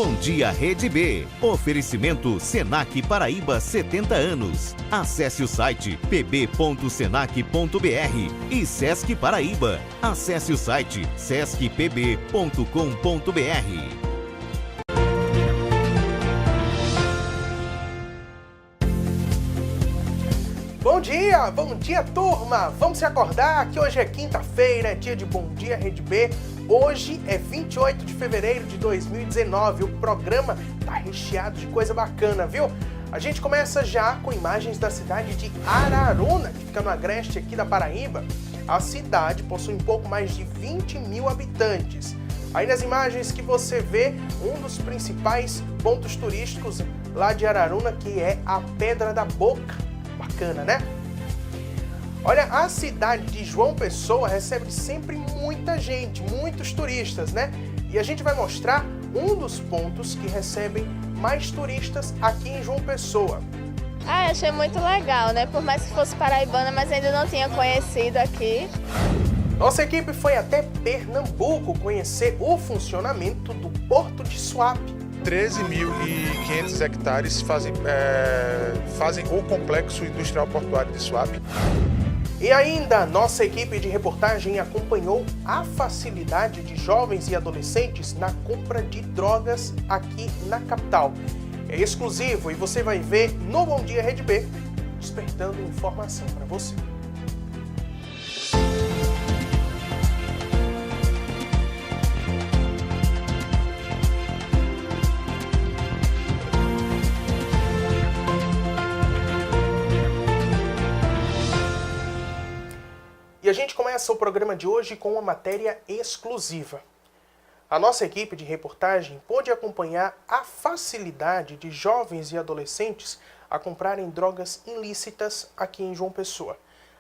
Bom Dia Rede B. Oferecimento Senac Paraíba 70 anos. Acesse o site pb.senac.br e Sesc Paraíba. Acesse o site sescpb.com.br. Bom dia turma! Vamos se acordar que hoje é quinta-feira, é dia de Bom Dia Rede B. Hoje é 28 de fevereiro de 2019, o programa tá recheado de coisa bacana, viu? A gente começa já com imagens da cidade de Araruna, que fica no agreste aqui da Paraíba. A cidade possui um pouco mais de 20 mil habitantes. Aí nas imagens que você vê, um dos principais pontos turísticos lá de Araruna, que é a Pedra da Boca. Bacana, né? Olha, a cidade de João Pessoa recebe sempre muita gente, muitos turistas, né? E a gente vai mostrar um dos pontos que recebem mais turistas aqui em João Pessoa. Achei muito legal, né? Por mais que fosse paraibana, mas ainda não tinha conhecido aqui. Nossa equipe foi até Pernambuco conhecer o funcionamento do Porto de Suape. 13.500 hectares fazem o complexo industrial portuário de Suape. E ainda, nossa equipe de reportagem acompanhou a facilidade de jovens e adolescentes na compra de drogas aqui na capital. É exclusivo e você vai ver no Bom Dia Rede B, despertando informação para você. E a gente começa o programa de hoje com uma matéria exclusiva. A nossa equipe de reportagem pôde acompanhar a facilidade de jovens e adolescentes a comprarem drogas ilícitas aqui em João Pessoa.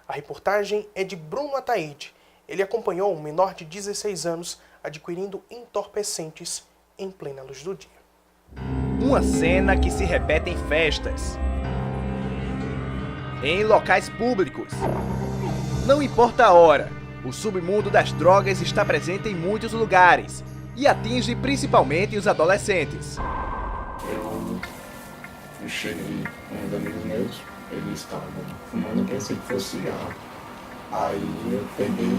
A reportagem é de Bruno Ataíde. Ele acompanhou um menor de 16 anos adquirindo entorpecentes em plena luz do dia. Uma cena que se repete em festas, em locais públicos. Não importa a hora, o submundo das drogas está presente em muitos lugares e atinge principalmente os adolescentes. Eu cheguei com uns amigos meus, eles estavam fumando, eu pensei que fosse cigarro. Aí eu peguei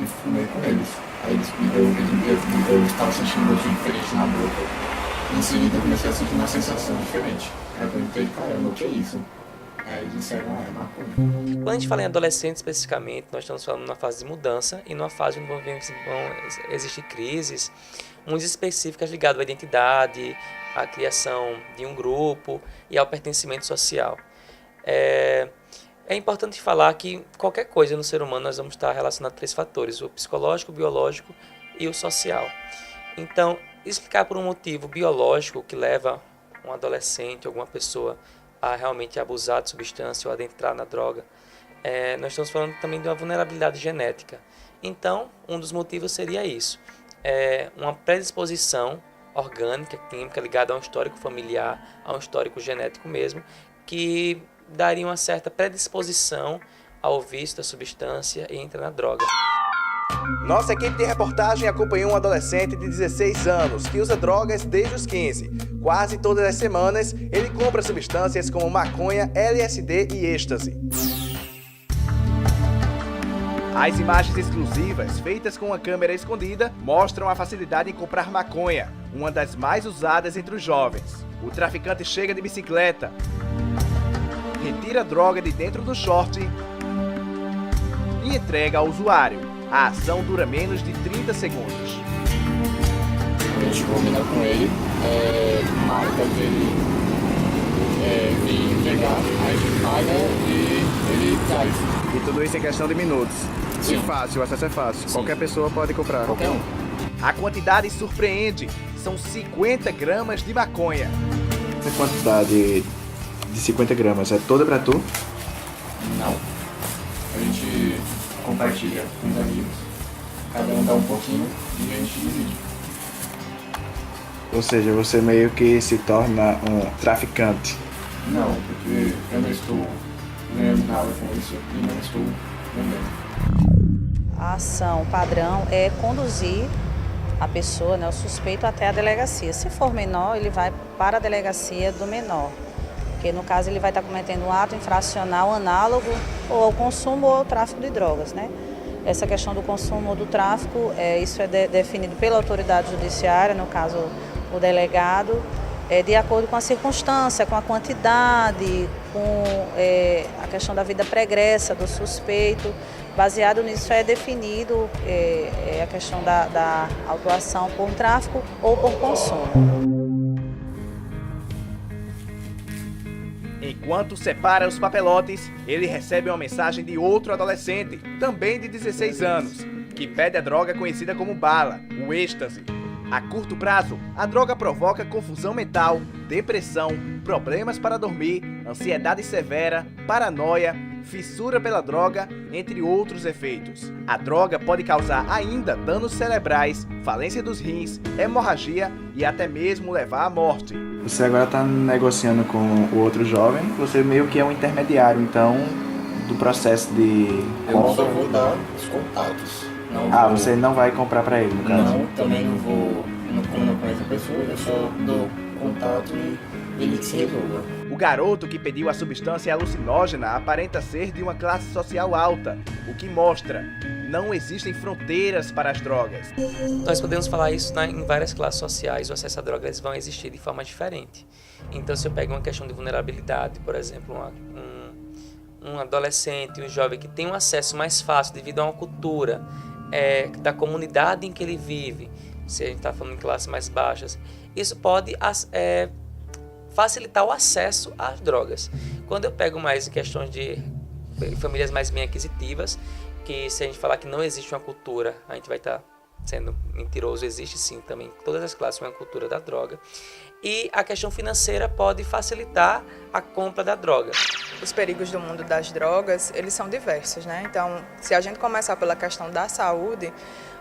e fumei com eles. Aí eu estava sentindo um gosto diferente na boca. Em seguida eu comecei a sentir uma sensação diferente. Aí eu perguntei, caramba, o que é isso? Aí eles disseram, é maconha. Quando a gente fala em adolescente especificamente, nós estamos falando numa fase de mudança e numa fase onde vão existir crises muito específicas ligadas à identidade, à criação de um grupo e ao pertencimento social. É importante falar que qualquer coisa no ser humano nós vamos estar relacionando a 3 fatores, o psicológico, o biológico e o social. Então, explicar por um motivo biológico que leva um adolescente, alguma pessoa a realmente abusar de substância ou adentrar na droga, nós estamos falando também de uma vulnerabilidade genética. Então, um dos motivos seria isso, uma predisposição orgânica, química, ligada a um histórico familiar, a um histórico genético mesmo, que daria uma certa predisposição ao vício da substância e entrar na droga. Nossa equipe de reportagem acompanhou um adolescente de 16 anos que usa drogas desde os 15. Quase todas as semanas, ele compra substâncias como maconha, LSD e êxtase. As imagens exclusivas, feitas com uma câmera escondida, mostram a facilidade em comprar maconha, uma das mais usadas entre os jovens. O traficante chega de bicicleta, retira a droga de dentro do short e entrega ao usuário. A ação dura menos de 30 segundos. A gente combina com ele, marca dele vir pegar, a gente paga e ele traz. E tudo isso em questão de minutos. Sim. E fácil, o acesso é fácil. Sim. Qualquer pessoa pode comprar. Qualquer um. A quantidade surpreende. São 50 gramas de maconha. A quantidade de 50 gramas é toda pra tu? Não. A gente compartilha com os amigos. Cada um dá um pouquinho e a gente divide. Ou seja, você meio que se torna um traficante. Não, porque eu não estou ganhando nada com isso e não estou vendendo. A ação padrão é conduzir a pessoa, né, o suspeito, até a delegacia. Se for menor, ele vai para a delegacia do menor, porque no caso ele vai estar cometendo um ato infracional análogo ou ao consumo ou ao tráfico de drogas, né? Essa questão do consumo ou do tráfico, isso é definido pela autoridade judiciária, no caso o delegado, de acordo com a circunstância, com a quantidade, com a questão da vida pregressa do suspeito. Baseado nisso é definido a questão da autuação por tráfico ou por consumo. Enquanto separa os papelotes, ele recebe uma mensagem de outro adolescente, também de 16 anos, que pede a droga conhecida como bala, o êxtase. A curto prazo, a droga provoca confusão mental, depressão, problemas para dormir, ansiedade severa, paranoia, fissura pela droga, entre outros efeitos. A droga pode causar ainda danos cerebrais, falência dos rins, hemorragia e até mesmo levar à morte. Você agora está negociando com o outro jovem, você meio que é um intermediário, então, do processo de... Eu só vou dar os contatos. Você não vai comprar para ele, no caso? Não, também não vou, como não conheço a pessoa, eu só dou contato e ele que se resolva. O garoto que pediu a substância alucinógena aparenta ser de uma classe social alta, o que mostra não existem fronteiras para as drogas. Nós podemos falar isso em várias classes sociais, o acesso a drogas vão existir de forma diferente. Então, se eu pego uma questão de vulnerabilidade, por exemplo, um adolescente, um jovem que tem um acesso mais fácil devido a uma cultura da comunidade em que ele vive, se a gente está falando em classes mais baixas, isso pode facilitar o acesso às drogas. Quando eu pego mais questões de famílias mais bem aquisitivas, que se a gente falar que não existe uma cultura, a gente vai estar sendo mentiroso, existe sim também, todas as classes uma cultura da droga. E a questão financeira pode facilitar a compra da droga. Os perigos do mundo das drogas, eles são diversos, né? Então, se a gente começar pela questão da saúde,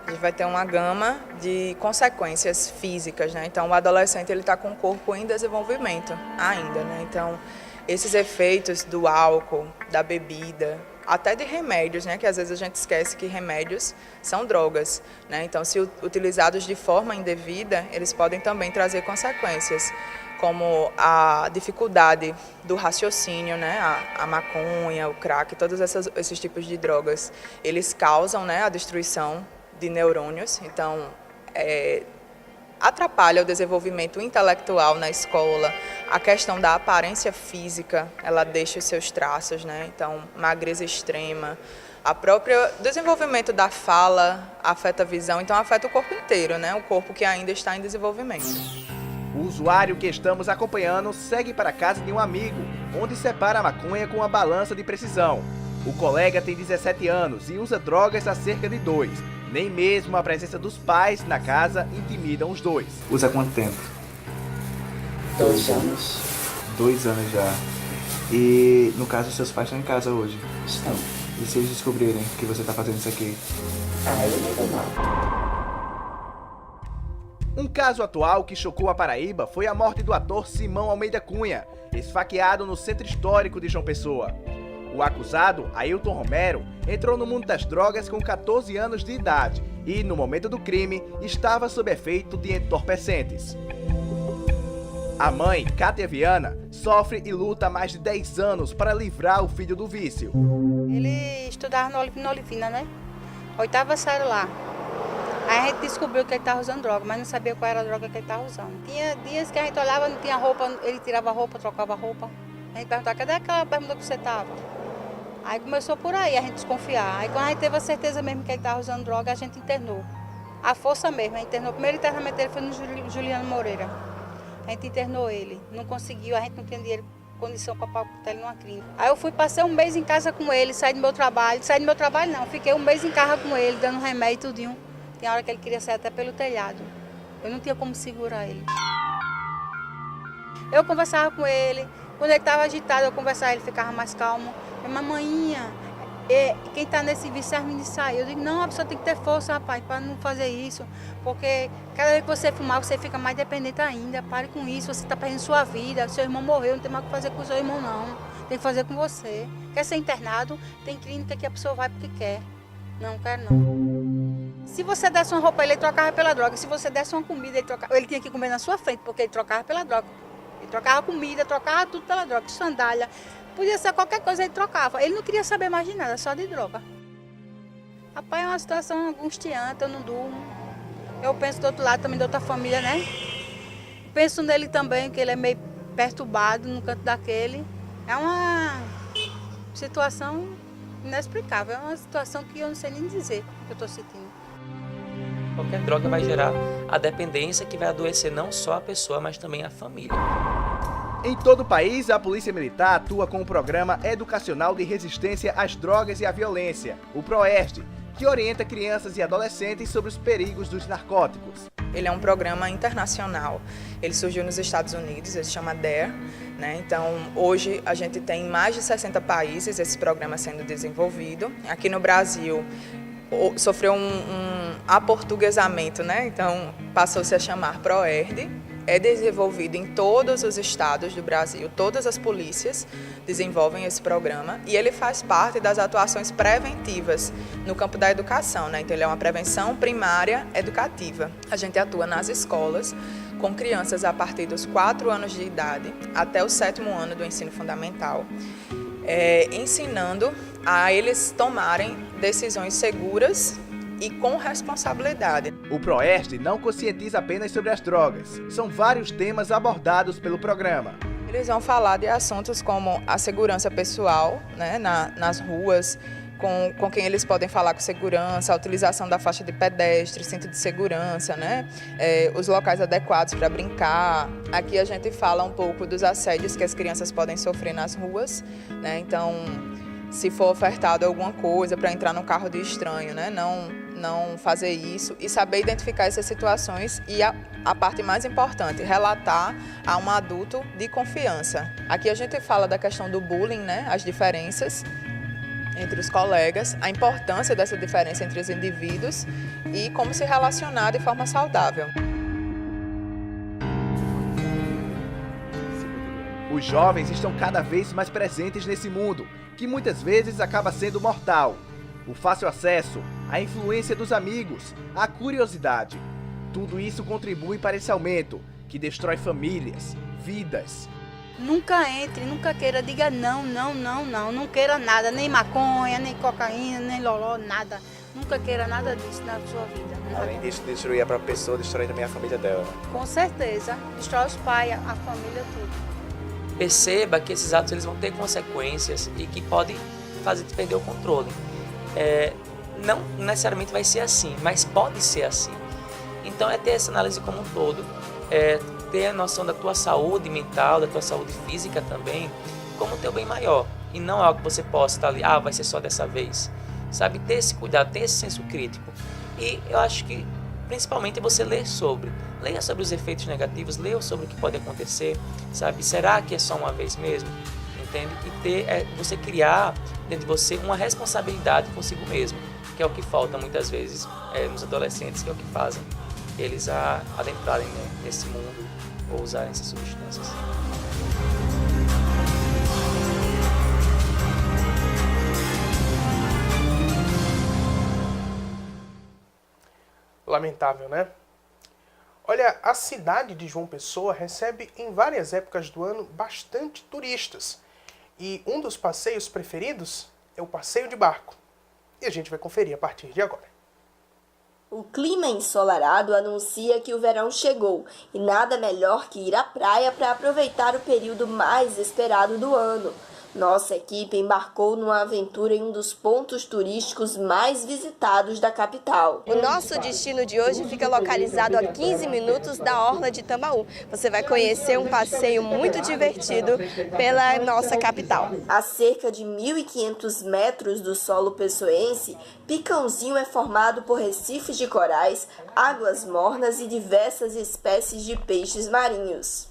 a gente vai ter uma gama de consequências físicas, né? Então, o adolescente ele está com o corpo em desenvolvimento ainda, né? Então, esses efeitos do álcool, da bebida, até de remédios, né? Que às vezes a gente esquece que remédios são drogas, né? Então, se utilizados de forma indevida, eles podem também trazer consequências, como a dificuldade do raciocínio, né? A maconha, o crack, todos esses tipos de drogas, eles causam, né, a destruição de neurônios, então atrapalha o desenvolvimento intelectual na escola, a questão da aparência física, ela deixa os seus traços, né? Então, magreza extrema, a própria desenvolvimento da fala afeta a visão, então afeta o corpo inteiro, né? O corpo que ainda está em desenvolvimento. O usuário que estamos acompanhando segue para a casa de um amigo, onde separa a maconha com uma balança de precisão. O colega tem 17 anos e usa drogas há cerca de 2. Nem mesmo a presença dos pais na casa intimidam os dois. Usa quanto tempo? 2 anos. 2 anos já. E, no caso, seus pais estão em casa hoje? Estão. E se eles descobrirem que você está fazendo isso aqui? Eu não vou nada. Um caso atual que chocou a Paraíba foi a morte do ator Simão Almeida Cunha, esfaqueado no Centro Histórico de João Pessoa. O acusado, Ailton Romero, entrou no mundo das drogas com 14 anos de idade e, no momento do crime, estava sob efeito de entorpecentes. A mãe, Cátia Viana, sofre e luta há mais de 10 anos para livrar o filho do vício. Ele estudava no Olivina, né? 8ª série lá. Aí a gente descobriu que ele estava usando droga, mas não sabia qual era a droga que ele estava usando. Tinha dias que a gente olhava, não tinha roupa, ele tirava a roupa, trocava a roupa. A gente perguntava, cadê aquela bermuda que você estava? Aí começou por aí a gente desconfiar. Aí quando a gente teve a certeza mesmo que ele estava usando droga, a gente internou. A força mesmo, a gente internou. O primeiro internamento dele foi no Juliano Moreira. A gente internou ele. Não conseguiu, a gente não tinha dinheiro, condição para botar ele numa clínica. Aí eu fui, passei um mês em casa com ele, saí do meu trabalho. Saí do meu trabalho não, fiquei um mês em casa com ele, dando remédio e tudinho. Tem hora que ele queria sair até pelo telhado. Eu não tinha como segurar ele. Eu conversava com ele. Quando ele estava agitado, eu conversava, ele ficava mais calmo. Mamanhinha, quem está nesse vício é as meninas sair. Eu digo, não, a pessoa tem que ter força, rapaz, para não fazer isso. Porque cada vez que você fumar, você fica mais dependente ainda. Pare com isso, você está perdendo sua vida. Seu irmão morreu, não tem mais o que fazer com o seu irmão, não. Tem que fazer com você. Quer ser internado? Tem clínica que a pessoa vai porque quer. Não, quero não. Se você desse uma roupa, ele trocava pela droga. Se você desse uma comida, ele tinha que comer na sua frente, porque ele trocava pela droga. Ele trocava comida, trocava tudo pela droga, sandália. Podia ser qualquer coisa, ele trocava. Ele não queria saber mais de nada, só de droga. Rapaz, é uma situação angustiante, eu não durmo. Eu penso do outro lado também, da outra família, né? Penso nele também, que ele é meio perturbado no canto daquele. É uma situação inexplicável, é uma situação que eu não sei nem dizer o que eu estou sentindo. Qualquer droga vai gerar a dependência que vai adoecer não só a pessoa, mas também a família. Em todo o país, a Polícia Militar atua com o Programa Educacional de Resistência às Drogas e à Violência, o PROERD, que orienta crianças e adolescentes sobre os perigos dos narcóticos. Ele é um programa internacional, ele surgiu nos Estados Unidos, ele se chama DARE, né? Então hoje a gente tem em mais de 60 países esse programa sendo desenvolvido. Aqui no Brasil sofreu um aportuguesamento, né? Então passou-se a chamar PROERD. É desenvolvido em todos os estados do Brasil, todas as polícias desenvolvem esse programa e ele faz parte das atuações preventivas no campo da educação, né? Então ele é uma prevenção primária educativa. A gente atua nas escolas com crianças a partir dos 4 anos de idade até o 7º ano do ensino fundamental, ensinando a eles tomarem decisões seguras e com responsabilidade. O PROERD não conscientiza apenas sobre as drogas. São vários temas abordados pelo programa. Eles vão falar de assuntos como a segurança pessoal, né, nas ruas, com quem eles podem falar com segurança, a utilização da faixa de pedestre, cinto de segurança, né, os locais adequados para brincar. Aqui a gente fala um pouco dos assédios que as crianças podem sofrer nas ruas, né, então se for ofertado alguma coisa para entrar no carro de estranho, né, não fazer isso e saber identificar essas situações e a parte mais importante, relatar a um adulto de confiança. Aqui a gente fala da questão do bullying, né, as diferenças entre os colegas, a importância dessa diferença entre os indivíduos e como se relacionar de forma saudável. Os jovens estão cada vez mais presentes nesse mundo, que muitas vezes acaba sendo mortal. O fácil acesso, a influência dos amigos, a curiosidade. Tudo isso contribui para esse aumento, que destrói famílias, vidas. Nunca entre, nunca queira, diga não, não queira nada, nem maconha, nem cocaína, nem loló, nada. Nunca queira nada disso na sua vida. Nada. Além disso, destruir a própria pessoa, destrói também a família dela. Com certeza, destrói os pais, a família, tudo. Perceba que esses atos eles vão ter consequências e que podem fazer te perder o controle. Não necessariamente vai ser assim, mas pode ser assim. Então é ter essa análise como um todo, ter a noção da tua saúde mental, da tua saúde física também, como teu bem maior. E não algo que você possa estar ali, vai ser só dessa vez. Sabe, ter esse cuidado, ter esse senso crítico. E eu acho que principalmente você leia sobre os efeitos negativos, leia sobre o que pode acontecer, sabe? Será que é só uma vez mesmo? Entende? E você criar dentro de você uma responsabilidade consigo mesmo, que é o que falta muitas vezes nos adolescentes, que é o que fazem eles adentrarem, né, nesse mundo ou usarem essas substâncias. Lamentável, né? Olha, a cidade de João Pessoa recebe em várias épocas do ano bastante turistas. E um dos passeios preferidos é o passeio de barco. E a gente vai conferir a partir de agora. O clima ensolarado anuncia que o verão chegou e nada melhor que ir à praia para aproveitar o período mais esperado do ano. Nossa equipe embarcou numa aventura em um dos pontos turísticos mais visitados da capital. O nosso destino de hoje fica localizado a 15 minutos da Orla de Tambaú. Você vai conhecer um passeio muito divertido pela nossa capital. A cerca de 1.500 metros do solo pessoense, Picãozinho é formado por recifes de corais, águas mornas e diversas espécies de peixes marinhos.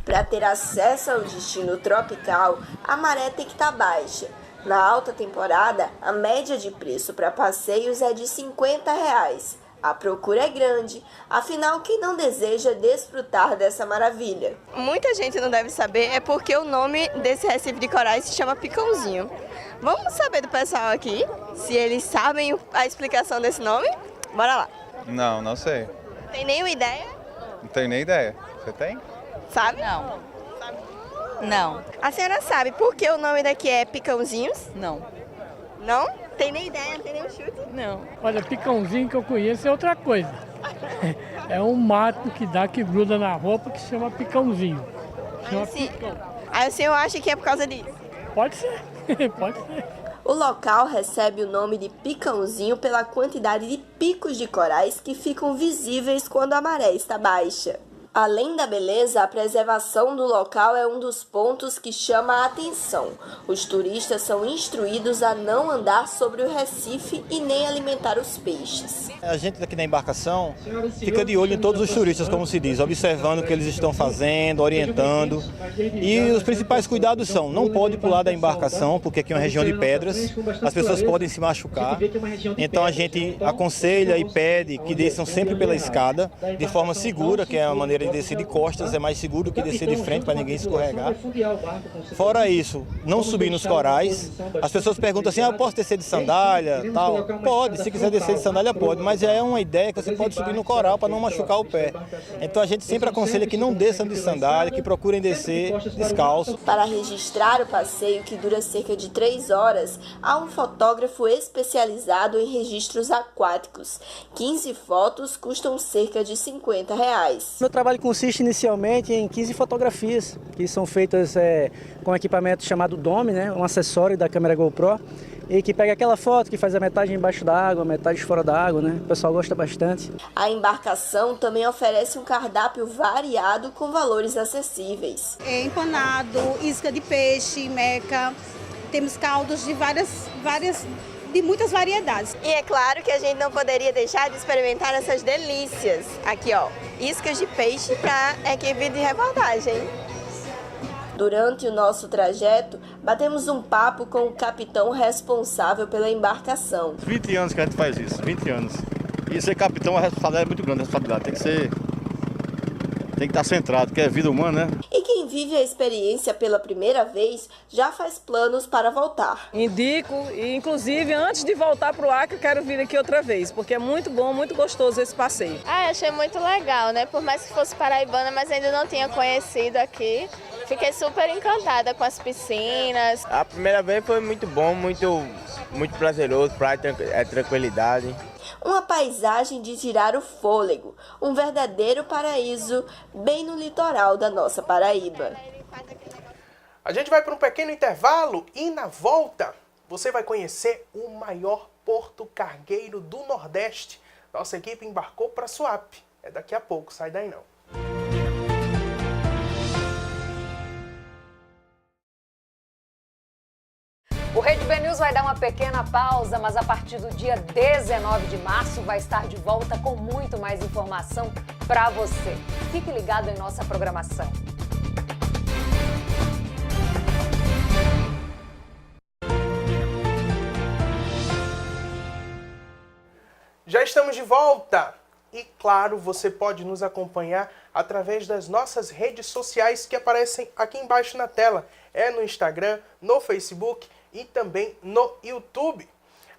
Para ter acesso ao destino tropical, a maré tem que estar baixa. Na alta temporada, a média de preço para passeios é de R$ 50. A procura é grande, afinal, quem não deseja desfrutar dessa maravilha? Muita gente não deve saber, é porque o nome desse recife de corais se chama Picãozinho. Vamos saber do pessoal aqui, se eles sabem a explicação desse nome? Bora lá. Não sei. Tem nenhuma ideia? Não tenho nem ideia. Você tem? Sabe? Não. Não. A senhora sabe por que o nome daqui é Picãozinhos? Não. Não? Tem nem ideia, não tem nenhum chute? Não. Olha, picãozinho que eu conheço é outra coisa. É um mato que gruda na roupa que se chama picãozinho. Chama picão. Aí o senhor acha que é por causa disso? Pode ser, pode ser. O local recebe o nome de Picãozinho pela quantidade de picos de corais que ficam visíveis quando a maré está baixa. Além da beleza, a preservação do local é um dos pontos que chama a atenção. Os turistas são instruídos a não andar sobre o recife e nem alimentar os peixes. A gente aqui na embarcação fica de olho em todos os turistas, como se diz, observando o que eles estão fazendo, orientando. E os principais cuidados são, não pode pular da embarcação, porque aqui é uma região de pedras, as pessoas podem se machucar. Então a gente aconselha e pede que desçam sempre pela escada, de forma segura, que é a maneira de descer de costas, é mais seguro que descer de frente para ninguém escorregar. Fora isso, não subir nos corais. As pessoas perguntam assim, eu posso descer de sandália? Tal. Pode, se quiser descer de sandália pode, mas já é uma ideia que você pode subir no coral para não machucar o pé. Então a gente sempre aconselha que não desçam de sandália, que procurem descer descalço. Para registrar o passeio, que dura cerca de 3 horas, há um fotógrafo especializado em registros aquáticos. 15 fotos custam cerca de R$50. Meu trabalho consiste inicialmente em 15 fotografias, que são feitas com equipamento chamado Dome, né, um acessório da câmera GoPro, e que pega aquela foto que faz a metade embaixo da água, a metade fora da água, né? O pessoal gosta bastante. A embarcação também oferece um cardápio variado com valores acessíveis. Empanado, isca de peixe, meca, temos caldos de de muitas variedades. E é claro que a gente não poderia deixar de experimentar essas delícias. Aqui, ó, iscas de peixe para a equipe de reportagem. Durante o nosso trajeto, batemos um papo com o capitão responsável pela embarcação. 20 anos que a gente faz isso, 20 anos. E ser capitão, a responsabilidade é muito grande, a responsabilidade tem que estar centrado, que é vida humana, né? E quem vive a experiência pela primeira vez já faz planos para voltar. Indico, e inclusive antes de voltar para o Acre, eu quero vir aqui outra vez, porque é muito bom, muito gostoso esse passeio. Achei muito legal, né? Por mais que fosse paraibana, mas ainda não tinha conhecido aqui. Fiquei super encantada com as piscinas. A primeira vez foi muito bom, muito prazeroso, praia é tranquilidade. Uma paisagem de tirar o fôlego, um verdadeiro paraíso bem no litoral da nossa Paraíba. A gente vai para um pequeno intervalo e na volta você vai conhecer o maior porto cargueiro do Nordeste. Nossa equipe embarcou para Suape. É daqui a pouco, sai daí não. O Rede B News vai dar uma pequena pausa, mas a partir do dia 19 de março vai estar de volta com muito mais informação para você. Fique ligado em nossa programação. Já estamos de volta! E claro, você pode nos acompanhar através das nossas redes sociais que aparecem aqui embaixo na tela. É no Instagram, no Facebook e também no YouTube.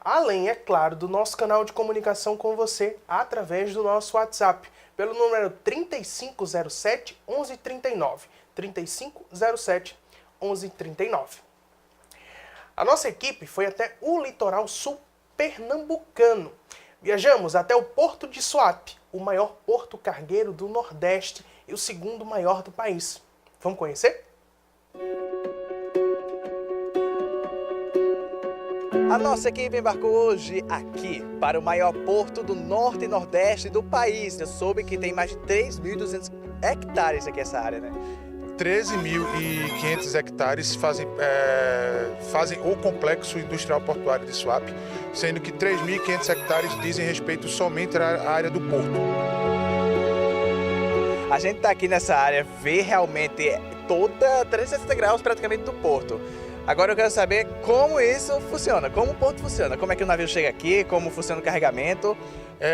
Além, é claro, do nosso canal de comunicação com você através do nosso WhatsApp, pelo número 3507 1139. 3507 1139. A nossa equipe foi até o litoral sul pernambucano. Viajamos até o Porto de Suape, o maior porto cargueiro do Nordeste e o segundo maior do país. Vamos conhecer? A nossa equipe embarcou hoje aqui para o maior porto do Norte e Nordeste do país. Eu soube que tem mais de 3.200 hectares aqui essa área, né? 13.500 hectares fazem o complexo industrial portuário de Suape, sendo que 3.500 hectares dizem respeito somente à área do porto. A gente está aqui nessa área, vê realmente toda 360 graus praticamente do porto. Agora eu quero saber como isso funciona, como o porto funciona, como é que o navio chega aqui, como funciona o carregamento.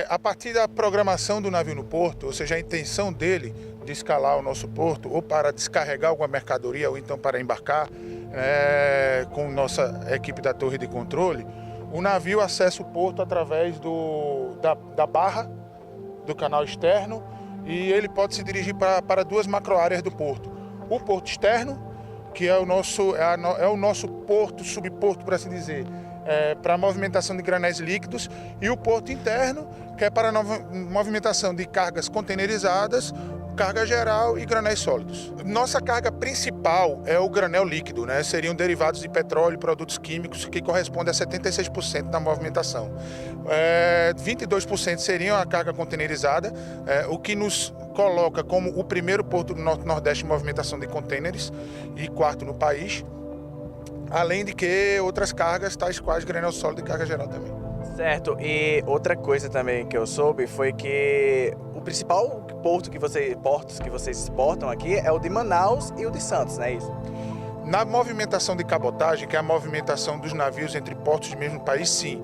A partir da programação do navio no porto, ou seja, a intenção dele de escalar o nosso porto, ou para descarregar alguma mercadoria, ou então para embarcar com nossa equipe da torre de controle, o navio acessa o porto através da barra do canal externo e ele pode se dirigir para duas macroáreas do porto. O porto externo, que é o nosso porto, subporto, por assim dizer, para a movimentação de granéis líquidos, e o porto interno, que é para a movimentação de cargas containerizadas, carga geral e granéis sólidos. Nossa carga principal é o granel líquido, né? Seriam derivados de petróleo e produtos químicos, que corresponde a 76% da movimentação. 22% seriam a carga containerizada, o que nos coloca como o primeiro porto do Norte-Nordeste em movimentação de contêineres e quarto no país, além de que outras cargas, tais quais granel sólido e carga geral também. Certo, e outra coisa também que eu soube foi que o principal portos que vocês exportam aqui é o de Manaus e o de Santos, não é isso? Na movimentação de cabotagem, que é a movimentação dos navios entre portos do mesmo país, sim.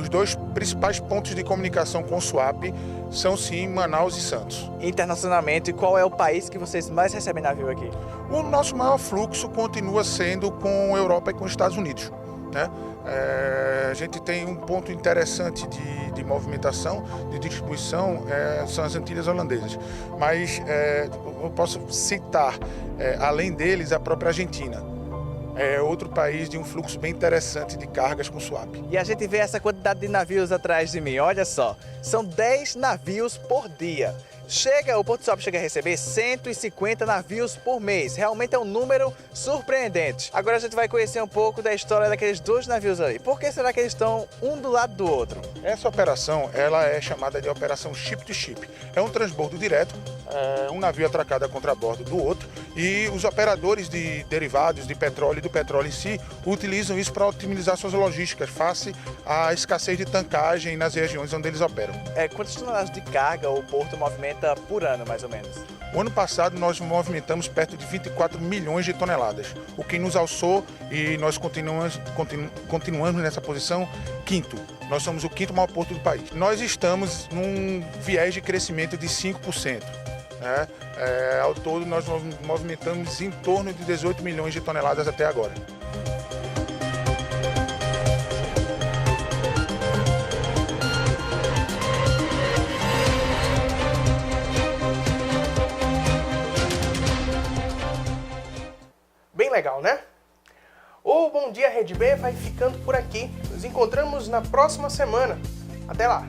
Os dois principais pontos de comunicação com o SWAP são, sim, Manaus e Santos. Internacionalmente, qual é o país que vocês mais recebem navio aqui? O nosso maior fluxo continua sendo com a Europa e com os Estados Unidos, né? A gente tem um ponto interessante de movimentação, de distribuição, são as Antilhas Holandesas. Mas eu posso citar, além deles, a própria Argentina. É outro país de um fluxo bem interessante de cargas com swap. E a gente vê essa quantidade de navios atrás de mim, olha só. São 10 navios por dia. O Porto Swap chega a receber 150 navios por mês. Realmente é um número surpreendente. Agora a gente vai conhecer um pouco da história daqueles dois navios ali. Por que será que eles estão um do lado do outro? Essa operação, ela é chamada de operação ship-to-ship. É um transbordo direto, um navio atracado a contrabordo do outro, e os operadores de derivados de petróleo e do petróleo em si utilizam isso para otimizar suas logísticas face à escassez de tankagem nas regiões onde eles operam. Quantas toneladas de carga o porto movimenta por ano, mais ou menos? O ano passado nós movimentamos perto de 24 milhões de toneladas, o que nos alçou, e nós continuamos nessa posição, quinto. Nós somos o quinto maior porto do país. Nós estamos num viés de crescimento de 5%. Né? Ao todo nós movimentamos em torno de 18 milhões de toneladas até agora. Bem legal, né? O Bom Dia Rede B vai ficando por aqui. Nos encontramos na próxima semana. Até lá!